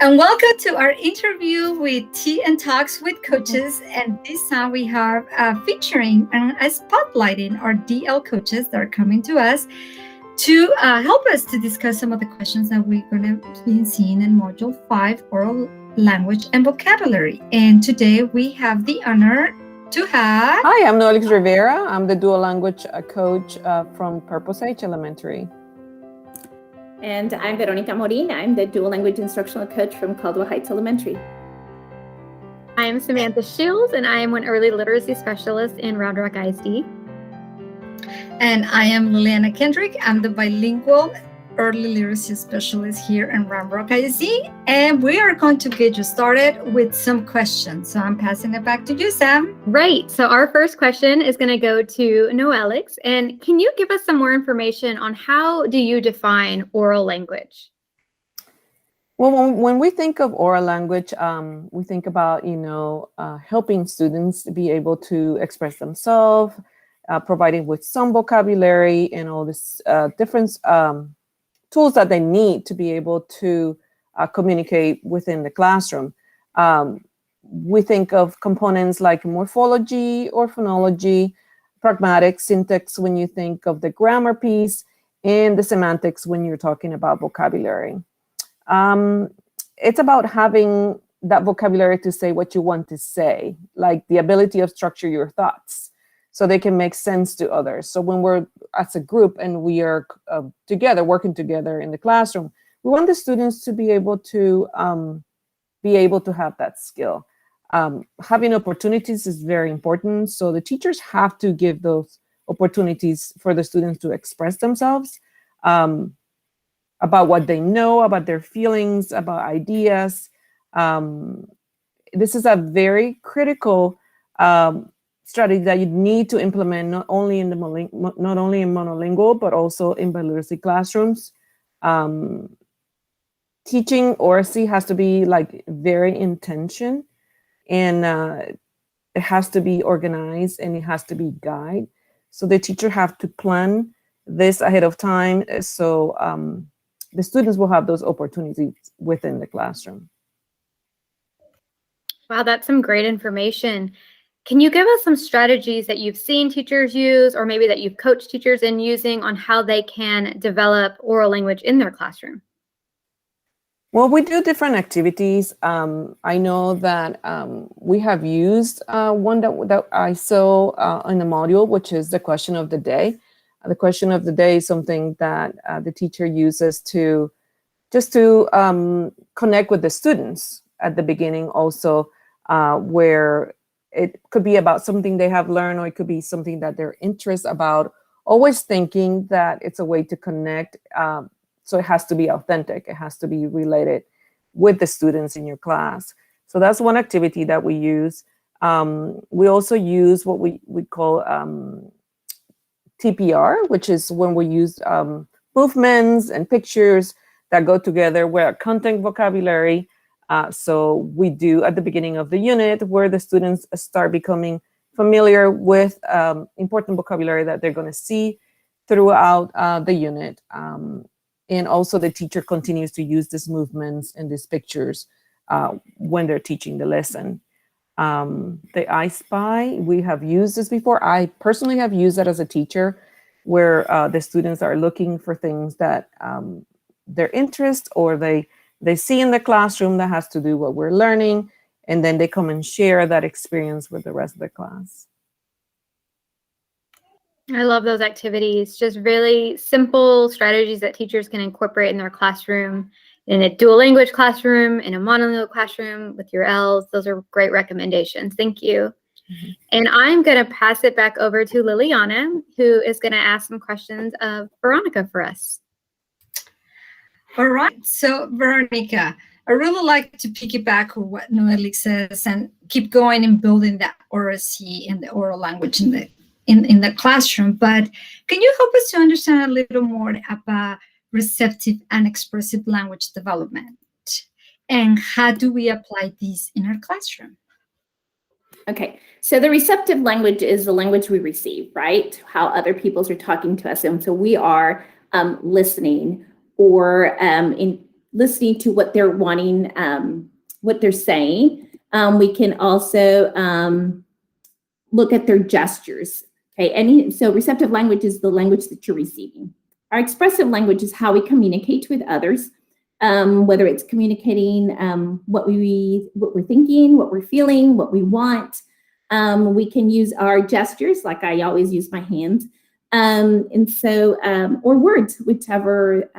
And welcome to our interview with Tea and Talks with Coaches. And this time we have featuring and spotlighting our DL coaches that are coming to us to help us to discuss some of the questions that we're going to be seeing in Module 5, Oral Language and Vocabulary. And today we have the honor to have... Hi, I'm Noelix Rivera. I'm the dual language coach from Purpose H Elementary. And I'm Veronica Morin. I'm the dual language instructional coach from Caldwell Heights Elementary. I'm Samantha Shields, and I am an early literacy specialist in Round Rock ISD. And I am Liliana Kendrick. I'm the bilingual early literacy specialist here in Round Rock ISD. And we are going to get you started with some questions. So I'm passing it back to you, Sam. Right. So our first question is going to go to Noelix. And can you give us some more information on how do you define oral language? Well, when we think of oral language, we think about, helping students be able to express themselves, providing with some vocabulary and all this different tools that they need to be able to communicate within the classroom. We think of components like morphology or phonology, pragmatic syntax when you think of the grammar piece, and the semantics when you're talking about vocabulary. It's about having that vocabulary to say what you want to say, like the ability of structure your thoughts so they can make sense to others. So when we're as a group and we are together, working together in the classroom, we want the students to be able to have that skill. Having opportunities is very important. So the teachers have to give those opportunities for the students to express themselves about what they know, about their feelings, about ideas. This is a very critical strategy that you need to implement not only in monolingual, but also in biliteracy classrooms. Teaching oracy has to be like very intention, and it has to be organized and it has to be guided. So the teacher have to plan this ahead of time, so the students will have those opportunities within the classroom. Wow, that's some great information. Can you give us some strategies that you've seen teachers use, or maybe that you've coached teachers in using, on how they can develop oral language in their classroom? Well, we do different activities. I know that we have used one that I saw in the module, which is the question of the day. The question of the day is something that the teacher uses to connect with the students at the beginning also, where it could be about something they have learned, or it could be something that they're interested about, always thinking that it's a way to connect. So it has to be authentic. It has to be related with the students in your class. So that's one activity that we use. We also use what we call TPR, which is when we use movements and pictures that go together with content vocabulary. So we do at the beginning of the unit, where the students start becoming familiar with important vocabulary that they're going to see throughout the unit. And also the teacher continues to use these movements and these pictures when they're teaching the lesson. The I Spy, we have used this before. I personally have used that as a teacher, where the students are looking for things that their interest or they see in the classroom that has to do what we're learning, and then they come and share that experience with the rest of the class. I love those activities. Just really simple strategies that teachers can incorporate in their classroom, in a dual language classroom, in a monolingual classroom with your L's. Those are great recommendations. Thank you. Mm-hmm. And I'm going to pass it back over to Liliana, who is going to ask some questions of Veronica for us. All right. So, Veronica, I really like to piggyback on what Noelix says and keep going and building that oracy and the oral language in the classroom. But can you help us to understand a little more about receptive and expressive language development? And how do we apply these in our classroom? Okay, so the receptive language is the language we receive, right? How other peoples are talking to us. And so we are listening or listening to what they're wanting, what they're saying. We can also look at their gestures. Okay, so receptive language is the language that you're receiving. Our expressive language is how we communicate with others, whether it's communicating what we're thinking, what we're feeling, what we want. We can use our gestures, like I always use my hands, or words, whichever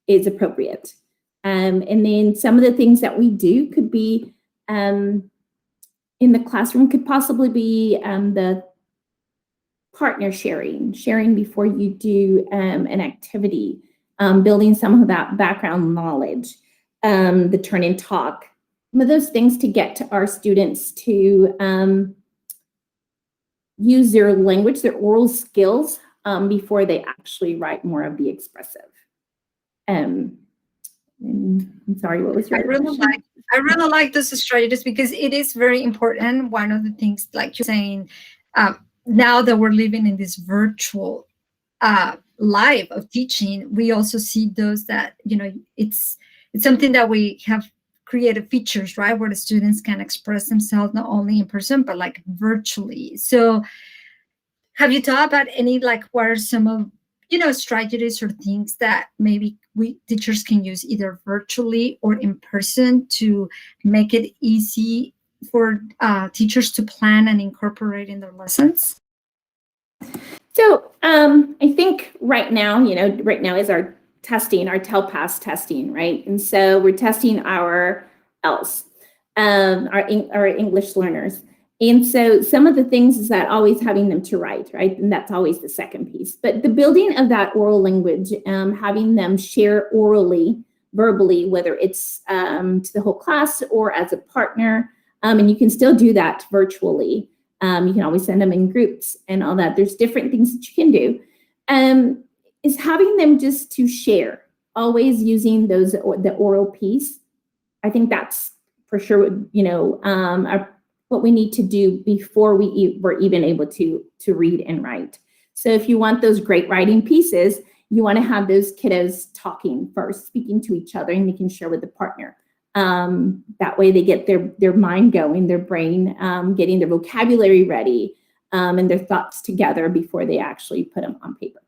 is appropriate. And then some of the things that we do could be in the classroom, could possibly be the partner sharing before you do an activity, building some of that background knowledge, the turn and talk, some of those things to get to our students to use their language, their oral skills, before they actually write more of the expressive. I'm sorry, what was your question? I really like those strategies because it is very important. One of the things, like you're saying, now that we're living in this virtual life of teaching, we also see those that, it's something that we have created features, right, where the students can express themselves not only in person, but like virtually. So have you thought about any, like, what are some of, strategies or things that maybe we teachers can use either virtually or in person to make it easy for teachers to plan and incorporate in their lessons? So I think right now is our testing, our TELPAS testing, right? And so we're testing our ELs, our English learners. And so some of the things is that always having them to write, right? And that's always the second piece. But the building of that oral language, having them share orally, verbally, whether it's to the whole class or as a partner, and you can still do that virtually. You can always send them in groups and all that. There's different things that you can do. Is having them just to share, always using the oral piece. I think that's for sure, what we need to do before we're even able to read and write. So if you want those great writing pieces, you want to have those kiddos talking first, speaking to each other, and they can share with the partner. That way they get their mind going, their brain, getting their vocabulary ready, and their thoughts together before they actually put them on paper.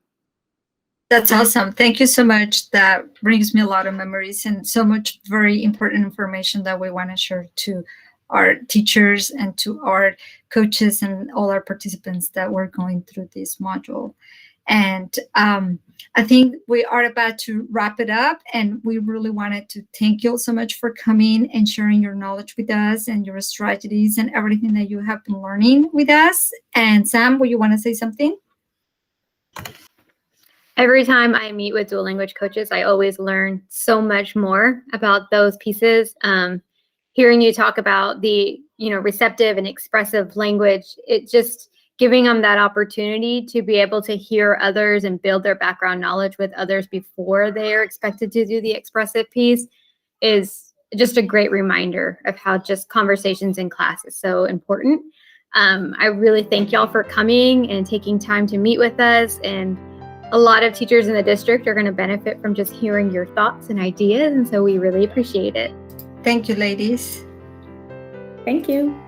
That's awesome. Thank you so much. That brings me a lot of memories and so much very important information that we want to share to our teachers and to our coaches and all our participants that were going through this module. And I think we are about to wrap it up, and we really wanted to thank you all so much for coming and sharing your knowledge with us and your strategies and everything that you have been learning with us. And Sam, would you want to say something? Every time I meet with dual language coaches, I always learn so much more about those pieces. Hearing you talk about the, receptive and expressive language, it just giving them that opportunity to be able to hear others and build their background knowledge with others before they are expected to do the expressive piece is just a great reminder of how just conversations in class is so important. I really thank y'all for coming and taking time to meet with us. And a lot of teachers in the district are going to benefit from just hearing your thoughts and ideas. And so we really appreciate it. Thank you, ladies. Thank you.